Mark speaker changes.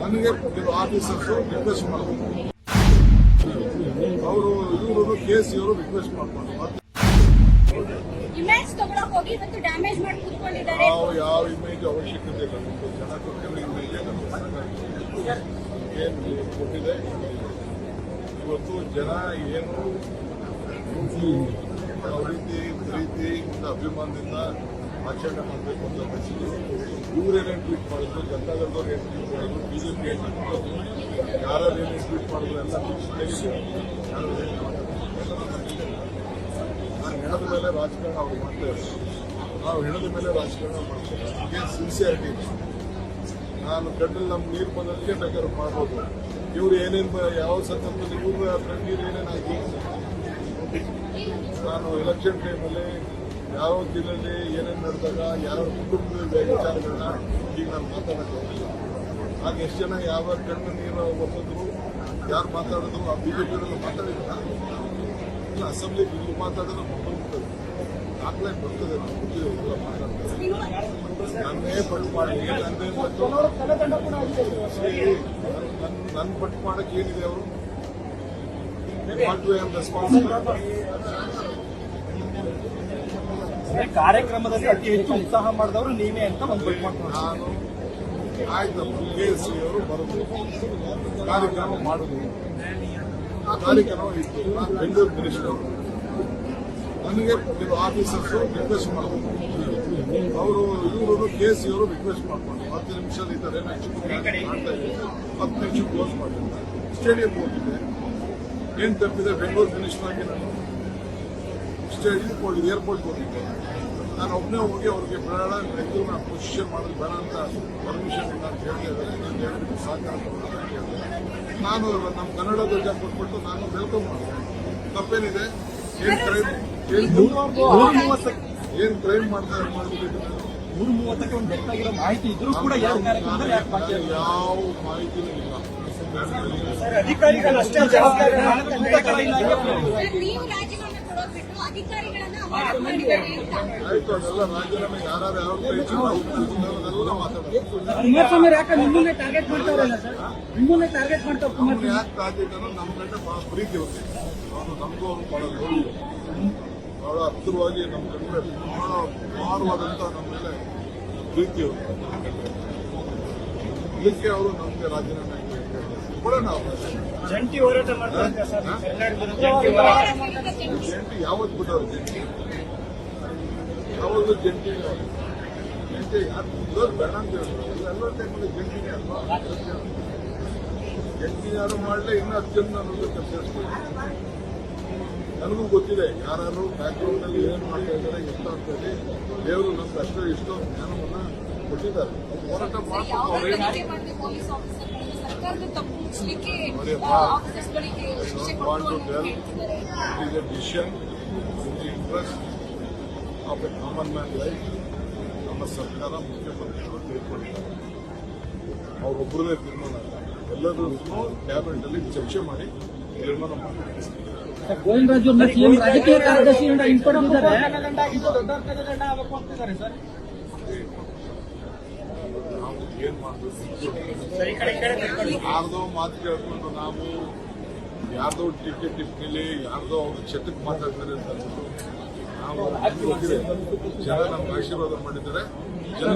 Speaker 1: ನನಗೆ ಕೆಲವು officers request ಮಾಡಬೇಕು. ಅವರು ಇವರು ಕೇಸ್ ಇವರು ರಿಕ್ವೆಸ್ಟ್ ಮಾಡ್ಕೊಂಡು
Speaker 2: ಇಮೇಜ್ ತಗೊಳಕ್ ಹೋಗಿ ಇವತ್ತು ಡ್ಯಾಮೇಜ್ ಮಾಡಿ ಕೂತ್ಕೊಂಡಿದ್ದಾರೆ.
Speaker 1: ಯಾವ ಇಮೇಜ್ ಅವಶ್ಯಕತೆ ಇಲ್ಲ. ನಮ್ಗೆ ಜನ ಕೊಟ್ಟಿರೋ ಇಮೇಜ್ ಏನು ಕೊಟ್ಟಿದೆ. ಇವತ್ತು ಜನ ಏನು ಯಾವ ರೀತಿ ಪ್ರೀತಿ ಮತ್ತು ಅಭಿಮಾನದಿಂದ ಆಚರಣೆ ಮಾಡಬೇಕು ಅಂತ ಬಯಸಿದ್ರು. ಇವರೇನೇನು ಟ್ವೀಟ್ ಮಾಡಿದ್ರು, ಜನತಾದಳದವ್ರು ಏನು ಟ್ವೀಟ್ ಮಾಡಿದ್ರು, ಬಿಜೆಪಿ ಏನು ಟ್ವೀಟ್ ಮಾಡಿದ್ರು, ಯಾರು ಏನೇನು ಟ್ವೀಟ್ ಮಾಡಿದ್ರು ಎಲ್ಲ ಯಾರು ನಾನು ಹೆಣದ ಮೇಲೆ ರಾಜಕಾರಣ ಅವ್ರು ಮಾಡ್ತಾರೆ. ನಾವು ಹೆಣದ ಮೇಲೆ ರಾಜಕಾರಣ ಮಾಡ್ತೇವೆ. ನಮಗೆ ಸಿನ್ಸಿಯಾರಿಟಿ ಇದೆ. ನಾನು ಕಣ್ಣಲ್ಲಿ ನಮ್ಮ ನೀರು ಬಂದಕ್ಕೆ ಬೇಕಾದ್ರೆ ಮಾಡ್ಬೋದು. ಇವ್ರು ಏನೇನು ಯಾವ ಸಂದರ್ಭದಲ್ಲಿ ಇವ್ರ ನೀರು ಏನೇನಾಗಿ ನಾನು ಎಲೆಕ್ಷನ್ ಟೈಮಲ್ಲಿ ಯಾವ ಜಿಲ್ಲೆಯಲ್ಲಿ ಏನೇನು ನಡೆದಾಗ ಯಾರ ಕುಟುಂಬದ ವಿಚಾರಗಳನ್ನ ಈಗ ನಾನು ಮಾತಾಡೋಕ್ಕೆ ಹೋಗಿಲ್ಲ. ಆಗ ಎಷ್ಟು ಜನ ಯಾವ ಕಣ್ಣು ನೀರು ಒಪ್ಪಿದ್ರು, ಯಾರು ಮಾತಾಡಿದ್ರು, ಆ ಬಿಜೆಪಿಯವರೆಲ್ಲ ಮಾತಾಡಿದ್ರು. ಇಲ್ಲ ಅಸೆಂಬ್ಲಿ ಬಿಲ್ ಮಾತಾಡಿದ್ರೆ ಹೋಗ್ತದೆ, ದಾಖಲೆ ಬರ್ತದೆ. ನಾವು ಗೊತ್ತಿಲ್ಲ ಮಾತಾಡ್ತಾರೆ. ನನ್ನೇ ಪಟ್ಟು ಮಾಡಿ ನನ್ನೇ ಪಟ್ಟು ನನ್ನ ಪಟ್ಟು ಮಾಡಕ್ಕೆ ಏನಿದೆ ಅವರು
Speaker 3: ಕಾರ್ಯಕ್ರಮದಲ್ಲಿ ಅತಿ ಹೆಚ್ಚು ಉತ್ಸಾಹ ಮಾಡಿದವರು ನೀವೇ ಅಂತ ಒಂದು ಪಟ್ಟು ಮಾಡ್ತಾರೆ.
Speaker 1: ನಾನು ಆಯ್ತಮ್ಮ KSC ಅವರು ಬರೋದು ಕಾರ್ಯಕ್ರಮ ಮಾಡೋದು. ಆ ಕಾರ್ಯಕ್ರಮ ಇತ್ತು. ನಾನು ಬೆಂಗಳೂರು ಮಿನಿಸ್ಟರ್. ನನಗೆ ಕೆಲವು ಆಫೀಸರ್ಸ್ ರಿಕ್ವೆಸ್ಟ್ ಮಾಡಬೇಕು. ಅವರು ಇವರು KSC ಅವರು ರಿಕ್ವೆಸ್ಟ್ ಮಾಡ್ಕೊಂಡು 10 ನಿಮಿಷದ ಇದ್ದಾರೆ. ಮಾಡ್ತಾ ಇದ್ದೀವಿ. 10 ನಿಮಿಷ ಕ್ಲೋಸ್ ಮಾಡಿದ್ದಾರೆ. ಸ್ಟೇಡಿಯಂ ಹೋಗಿದೆ. ಏನು ತಪ್ಪಿದೆ? ಬೆಂಗಳೂರು ಮಿನಿಸ್ಟರ್ ಆಗಿ ನಾನು ಸ್ಟೇಡಿಯಂ ಹೋಗಿದ್ದೆ, ಏರ್ಪೋರ್ಟ್ ಹೋಗಿದ್ದೆ. ನಾನು ಒಬ್ಬನೇ ಹೋಗಿ ಅವ್ರಿಗೆ ಬೇಡ ಬೆಂಗಳೂರು ನಾನು ಪೊಸಿಷನ್ ಮಾಡೋದು ಬೇಡ ಅಂತ ಪರ್ಮಿಷನ್ ಇಲ್ಲ ಅಂತ ಹೇಳ್ತಿದ್ದಾರೆ. ನಾನು ಹೇಳಿದ್ರು ಸಹಕಾರ ನಾನು ನಮ್ಮ ಕನ್ನಡ ಧ್ವಜ ಕೊಟ್ಬಿಟ್ಟು ನಾನು ವೆಲ್ಕಮ್ ಮಾಡಿದೆ. ತಪ್ಪೇನಿದೆ? ಏನು ಕ್ರೈಮ್ ಮಾಡ್ತಾರೆ ಮಾಡ್ಬಿಟ್ಟಿದ್ದು.
Speaker 3: 3:30ಕ್ಕೆ ಒಂದು ಬೇಕಾಗಿರೋ ಮಾಹಿತಿ ಇದ್ರೂ ಕೂಡ ಯಾವ
Speaker 1: ಮಾಹಿತಿನೂ ಇಲ್ಲ.
Speaker 3: ಅಧಿಕಾರಿಗಳಷ್ಟೇ ಜವಾಬ್ದಾರಿ.
Speaker 2: ನೀವು ರಾಜೀನಾಮೆ ಕೊಡೋದು ಬಿಟ್ಟು ಅಧಿಕಾರಿಗಳನ್ನ ಅವಾಯ್ಡ್ ಮಾಡಿದ್ದಾರೆ ಅಂತ.
Speaker 1: ಆಯ್ತು, ಅದೆಲ್ಲ ರಾಜೀನಾಮೆ ಯಾರು ಯಾವ ಅದೆಲ್ಲ ಮಾತಾಡೋದು.
Speaker 4: ಕುಮಾರಸ್ವಾಮಿ ಯಾಕೆ ನಿಮ್ಮನ್ನೇ ಟಾರ್ಗೆಟ್ ಮಾಡ್ತಾರಲ್ಲ ಸರ್? ನಿಮ್ಮನ್ನೇ ಟಾರ್ಗೆಟ್ ಮಾಡ್ತಾರೆ ಕುಮಾರಸ್ವಾಮಿ.
Speaker 1: ಯಾಕೆ ಟಾರ್ಗೆಟ್ ಅನ್ನೋ ನಮ್ಮ ಕಂಡೆ ಬಹಳ ಪ್ರೀತಿ ಇರುತ್ತೆ. ಅವನು ನಮಗೂ ಅವ್ರು ಬಹಳ ನೋಡಿ ಬಹಳ ಹತ್ತಿರವಾಗಿ ನಮ್ಮ ಕಂಡ್ರೆ ಬಹಳ ಭಾರವಾದಂತ ನಮ್ಮ ಮೇಲೆ ಪ್ರೀತಿ ಇರುತ್ತೆ. ಇದಕ್ಕೆ ಅವರು ನಮಗೆ ರಾಜೀನಾಮೆ ಕೊಡೋಣ.
Speaker 3: ಜಂಟಿ ಹೋರಾಟ ಮಾಡ್ತಾರೆ.
Speaker 1: ಜಂಟಿ ಯಾವತ್ತು ಬಿಟ್ಟವ್ರು? ಜಂಟಿ ಯಾವಾಗಲೂ ಜಂಟಿ ಯಾರು ಬೇಡ ಅಂತ ಹೇಳಿದ್ರು. ಎಲ್ಲ ಟೈಮಲ್ಲಿ ಜಂಟಿನೇ ಅಲ್ವಾ? ಜಂಟಿ ಯಾರು ಮಾಡಲೇ ಇನ್ನೂ 10 ಜನ ಅನ್ನೋದು ಸೇರಿಸ್ಬೋದು. ನನಗೂ ಗೊತ್ತಿದೆ ಯಾರು ಬ್ಯಾಕ್ಗ್ರೌಂಡ್ ನಲ್ಲಿ ಏನ್ ಮಾಡ್ತಾ ಇದ್ದಾರೆ ಎಷ್ಟು ಅಂತ ಹೇಳಿ. ದೇವರು ನಮ್ಗೆ ಅಷ್ಟೋ ಇಷ್ಟೋ ಜ್ಞಾನವನ್ನ ಕೊಟ್ಟಿದ್ದಾರೆ. ಹೋರಾಟ decision interest of A common man life ನಮ್ಮ ಸರ್ಕಾರ ಮುಖ್ಯಮಂತ್ರಿಗಳು ತೆಗೆದುಕೊಂಡಿದ್ದಾರೆ. ಅವರೊಬ್ಬರದೇ ತೀರ್ಮಾನ ಅಲ್ಲ, ಎಲ್ಲರೂ ಕ್ಯಾಬಿನೆಟ್ ಅಲ್ಲಿ ಚರ್ಚೆ ಮಾಡಿ ತೀರ್ಮಾನ ಮಾಡಿದ್ದಾರೆ.
Speaker 4: ಗೋವಿಂದರಾಜು ಸಿಎಂ ರಾಜಕೀಯ ಕಾರ್ಯದರ್ಶಿಯಿಂದ ಹಿಂಪಡೆದಿದ್ದಾರೆ.
Speaker 1: ನಾವು ಏನ್ ಮಾಡಬೇಕು? ಯಾರ್ದೋ ಮಾತು ಕೇಳ್ಕೊಂಡು ನಾವು ಯಾರ್ದೋ ಟಿಕೆಟ್ ಟಿಪ್ಪಲ್ಲಿ ಯಾರ್ದೋ ಅವ್ರ ಚಟಕ್ಕೆ ಮಾತಾಡ್ತಾರೆ ಅಂತ ಅಂದ್ಬಿಟ್ಟು ನಾವು ಜನ ನಮ್ಗೆ ಆಶೀರ್ವಾದ ಮಾಡಿದ್ದಾರೆ. ಜನ